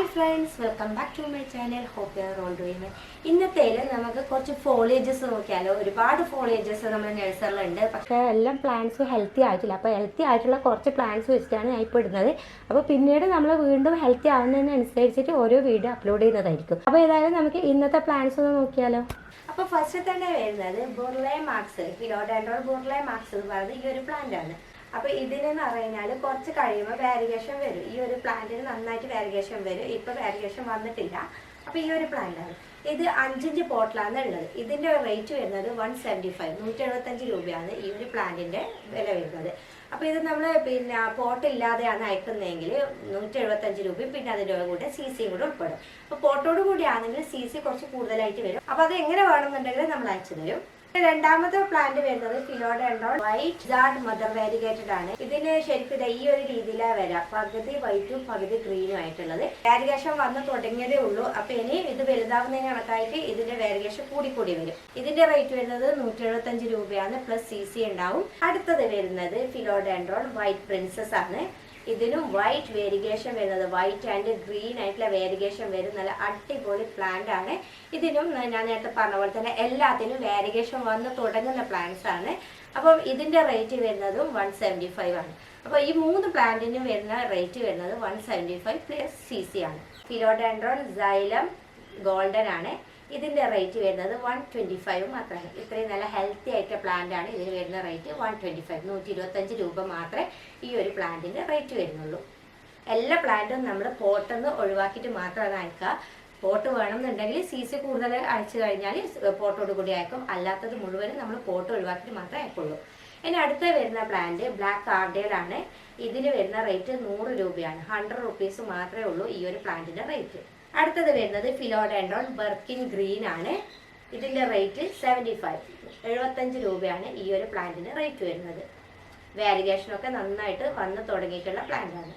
Hi friends, welcome back to my channel. Hope you are all doing well. ഇന്നത്തേൽ നമുക്ക് കുറച്ച് ഫോളിയേജസ് നോക്കിയാലോ. ഒരുപാട് ഫോളിയേജസ് നമ്മുടെ നഴ്സറിലുണ്ട്, പക്ഷേ എല്ലാം പ്ലാന്റ്സ് ഹെൽത്തി ആയിട്ടില്ല. അപ്പോൾ ഹെൽത്തി ആയിട്ടുള്ള കുറച്ച് പ്ലാന്റ്സ് വെച്ചിട്ടാണ് ഞാൻ ഇപ്പോൾ ഇടുന്നത്. അപ്പോൾ പിന്നീട് നമ്മൾ വീണ്ടും ഹെൽത്തി ആവുന്നതിനനുസരിച്ചിട്ട് ഓരോ വീഡിയോ അപ്ലോഡ് ചെയ്യുന്നതായിരിക്കും. അപ്പോൾ ഏതായാലും നമുക്ക് ഇന്നത്തെ പ്ലാന്റ്സ് ഒന്ന് നോക്കിയാലോ. അപ്പോൾ ഫസ്റ്റ് തന്നെ വരുന്നത് ബുർലെ മാർക്സ്, ഫിലോഡെൻഡ്രോൺ ബുർലെ മാർക്സ് എന്ന് പറയുന്നത് ഈ ഒരു പ്ലാന്റ് ആണ്. അപ്പോൾ ഇതിനെന്ന് പറഞ്ഞാൽ കുറച്ച് കഴിയുമ്പോൾ വാരിഗേഷൻ വരും. ഈ ഒരു പ്ലാന്റിന് നന്നായിട്ട് വാരിഗേഷൻ വരും. ഇപ്പോൾ വാരിഗേഷൻ വന്നിട്ടില്ല. അപ്പോൾ ഈ ഒരു പ്ലാന്റാണ് ഇത്. 5 ഇഞ്ച് പോട്ടിലാണ് ഉള്ളത്. ഇതിൻ്റെ റേറ്റ് വരുന്നത് 175, 175 രൂപയാണ് ഈ ഒരു പ്ലാന്റിൻ്റെ വില വരുന്നത്. അപ്പോൾ ഇത് നമ്മൾ പോട്ടില്ലാതെയാണ് അയക്കുന്നതെങ്കിൽ 175 രൂപയും പിന്നെ അതിൻ്റെ കൂടെ CC കൂടെ ഉൾപ്പെടും. അപ്പോൾ പോട്ടോട് കൂടി ആണെങ്കിൽ CC കുറച്ച് കൂടുതലായിട്ട് വരും. അപ്പോൾ അത് എങ്ങനെ വേണമെന്നുണ്ടെങ്കിൽ നമ്മൾ അയച്ചു തരും. രണ്ടാമത്തെ പ്ലാന്റ് വരുന്നത് ഫിലോഡെൻഡ്രോൺ വൈറ്റ് ജാർഡ് മദർ വാരിഗേറ്റഡ് ആണ്. ഇതിന് ശരിക്കും ഈ ഒരു രീതിയിലാണ് വരാം, പകുതി വൈറ്റും പകുതി ഗ്രീനും ആയിട്ടുള്ളത്. വാരിഗേഷൻ വന്ന് തുടങ്ങിയതേ ഉള്ളൂ. അപ്പൊ ഇനി ഇത് വലുതാവുന്നതിന് കണക്കായിട്ട് ഇതിന്റെ വാരിഗേഷൻ കൂടി വരും. ഇതിന്റെ റേറ്റ് വരുന്നത് 175 രൂപയാണ്, പ്ലസ് CC ഉണ്ടാവും. അടുത്തത് വരുന്നത് ഫിലോഡെൻഡ്രോൺ വൈറ്റ് പ്രിൻസസ് ആണ്. ഇതിനും വൈറ്റ് വേരിഗേഷൻ വരുന്നത്, വൈറ്റ് ആൻഡ് ഗ്രീൻ ആയിട്ടുള്ള വേരിഗേഷൻ വരും. നല്ല അടിപൊളി പ്ലാന്റ് ആണ്. ഇതിനും ഞാൻ നേരത്തെ പറഞ്ഞ പോലെ തന്നെ എല്ലാത്തിനും വേരിഗേഷൻ വന്ന് തുടങ്ങുന്ന പ്ലാന്റ്സ് ആണ്. അപ്പം ഇതിന്റെ റേറ്റ് വരുന്നതും 175 ആണ്. അപ്പോൾ ഈ 3 പ്ലാന്റിനും വരുന്ന റേറ്റ് വരുന്നത് 175 പ്ലസ് CC ആണ്. ഫിലോഡെൻഡ്രോൺ സൈലം ഗോൾഡൻ ആണ്. ഇതിന്റെ റേറ്റ് വരുന്നത് 125 മാത്രമാണ്. ഇത്രയും നല്ല ഹെൽത്തി ആയിട്ട് പ്ലാന്റ് ആണ്. ഇതിന് വരുന്ന റേറ്റ് 125, 125 രൂപ മാത്രമേ ഈ ഒരു പ്ലാന്റിന്റെ റേറ്റ് വരുന്നുള്ളൂ. എല്ലാ പ്ലാന്റും നമ്മൾ പോട്ടെന്ന് ഒഴിവാക്കിയിട്ട് മാത്രമാണ് അയക്കുക. പോട്ട് വേണമെന്നുണ്ടെങ്കിൽ CC കൂടുതൽ അയച്ചു കഴിഞ്ഞാൽ പോട്ടോട് കൂടി അയക്കും. അല്ലാത്തത് മുഴുവനും നമ്മൾ പോട്ട് ഒഴിവാക്കിയിട്ട് മാത്രമേ അയക്കുള്ളൂ. ഇനി അടുത്ത വരുന്ന പ്ലാന്റ് ബ്ലാക്ക് കാർഡിയൽ ആണ്. ഇതിന് വരുന്ന റേറ്റ് 100 രൂപയാണ്. 100 റുപ്പീസ് മാത്രമേ ഉള്ളൂ ഈ ഒരു പ്ലാന്റിന്റെ റേറ്റ്. അടുത്തത് വരുന്നത് ഫിലോഡെൻഡ്രോൺ ബർക്കിൻ ഗ്രീൻ ആണ്. ഇതിന്റെ റേറ്റ് 75 രൂപയാണ് ഈ ഒരു പ്ലാന്റിന് റേറ്റ് വരുന്നത്. വാരിഗേഷനൊക്കെ നന്നായിട്ട് വന്ന് തുടങ്ങിയിട്ടുള്ള പ്ലാന്റ് ആണ്.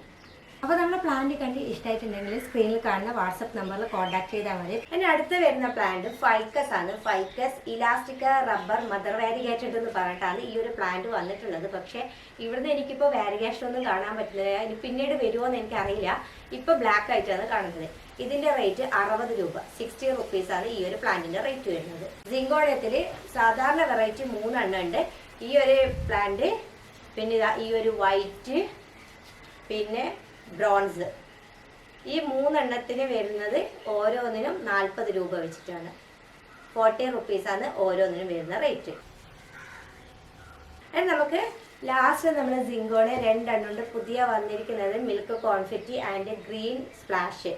അപ്പോൾ നമ്മുടെ പ്ലാന്റ് കണ്ട് ഇഷ്ടമായിട്ടുണ്ടെങ്കിൽ സ്ക്രീനിൽ കാണുന്ന വാട്സപ്പ് നമ്പറിൽ കോൺടാക്ട് ചെയ്താൽ മതി. ഇനി അടുത്ത് വരുന്ന പ്ലാന്റ് ഫൈക്കസ് ആണ്. ഫൈക്കസ് ഇലാസ്റ്റിക്ക റബ്ബർ മദർ വാരിഗേറ്റഡ് എന്ന് പറഞ്ഞിട്ടാണ് ഈ ഒരു പ്ലാന്റ് വന്നിട്ടുള്ളത്. പക്ഷേ ഇവിടുന്ന് എനിക്കിപ്പോൾ വാരിഗേഷൻ ഒന്നും കാണാൻ പറ്റുന്നില്ല. ഇനി പിന്നീട് വരുമോ എന്ന് എനിക്കറിയില്ല. ഇപ്പോൾ ബ്ലാക്ക് ആയിട്ടാണ് കാണുന്നത്. ഇതിന്റെ റേറ്റ് 60 രൂപ, 60 റുപ്പീസാണ് ഈ ഒരു പ്ലാന്റിന്റെ റേറ്റ് വരുന്നത്. സിങ്കോണിയത്തിൽ സാധാരണ വെറൈറ്റി 3 എണ്ണം ഉണ്ട്. ഈ ഒരു പ്ലാന്റ്, പിന്നെ ഈ ഒരു വൈറ്റ്, പിന്നെ ബ്രോൺസ്. ഈ 3 എണ്ണത്തിന് വരുന്നത് ഓരോന്നിനും 40 രൂപ വെച്ചിട്ടാണ്. 40 റുപ്പീസാണ് ഓരോന്നിനും വരുന്ന റേറ്റ്. നമുക്ക് ലാസ്റ്റ് നമ്മൾ സിങ്കോണെ 2 എണ്ണം ഉണ്ട്. പുതിയ വന്നിരിക്കുന്നത് milk confetti and green splash.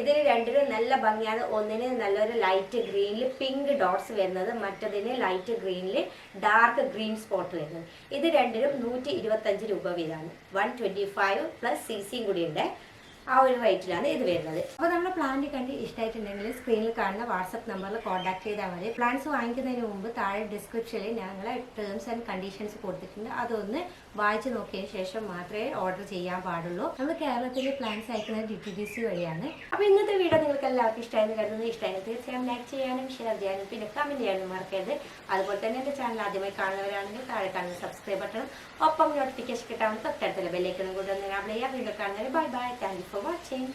ഇതിന് രണ്ടിനും നല്ല ഭംഗിയാണ്. ഒന്നിന് നല്ലൊരു ലൈറ്റ് ഗ്രീനിൽ പിങ്ക് ഡോട്ട്സ് വരുന്നത്, മറ്റതിന് ലൈറ്റ് ഗ്രീനിൽ ഡാർക്ക് ഗ്രീൻ സ്പോട്ട് വരുന്നത്. ഇത് രണ്ടിനും 125 രൂപ വീതമാണ്. 125 പ്ലസ് CC കൂടി ഉണ്ട്. ആ ഒരു റേറ്റിലാണ് ഇത് വരുന്നത്. അപ്പോൾ നമ്മുടെ പ്ലാന്റ് കണ്ട് ഇഷ്ടമായിട്ടുണ്ടെങ്കിൽ സ്ക്രീനിൽ കാണുന്ന വാട്സപ്പ് നമ്പറിൽ കോൺടാക്ട് ചെയ്താൽ മതി. പ്ലാന്റ്സ് വാങ്ങിക്കുന്നതിന് മുമ്പ് താഴെ ഡിസ്ക്രിപ്ഷനിൽ ഞങ്ങൾ ടേംസ് ആൻഡ് കണ്ടീഷൻസ് കൊടുത്തിട്ടുണ്ട്. അതൊന്ന് വായിച്ച് നോക്കിയതിന് ശേഷം മാത്രമേ ഓർഡർ ചെയ്യാൻ പാടുള്ളൂ. നമ്മൾ കേരളത്തിൽ പ്ലാന്റ്സ് അയക്കുന്നത് DTDC വഴിയാണ്. അപ്പോൾ ഇന്നത്തെ വീഡിയോ നിങ്ങൾക്ക് എല്ലാവർക്കും ഇഷ്ടമായെന്ന് കരുതുന്നു. ഇഷ്ടമായെങ്കിൽ തീർച്ചയായും ലൈക്ക് ചെയ്യാനും ഷെയർ ചെയ്യാനും പിന്നെ കമൻറ്റ് ചെയ്യാനും മറക്കരുത്. അതുപോലെ തന്നെ എൻ്റെ ചാനൽ ആദ്യമായി കാണുന്നവരാണെങ്കിൽ താഴെ കാണുന്ന സബ്സ്ക്രൈബ് ബട്ടണും ഒപ്പം നോട്ടിഫിക്കേഷൻ കിട്ടാൻ തൊട്ടടുത്തുള്ള ബെല്ലൈക്കണും കൂടെ ഒന്ന് എനേബിൾ ചെയ്യുക. വീഡിയോ കാണുന്നവർ bye bye. Thank you for watching.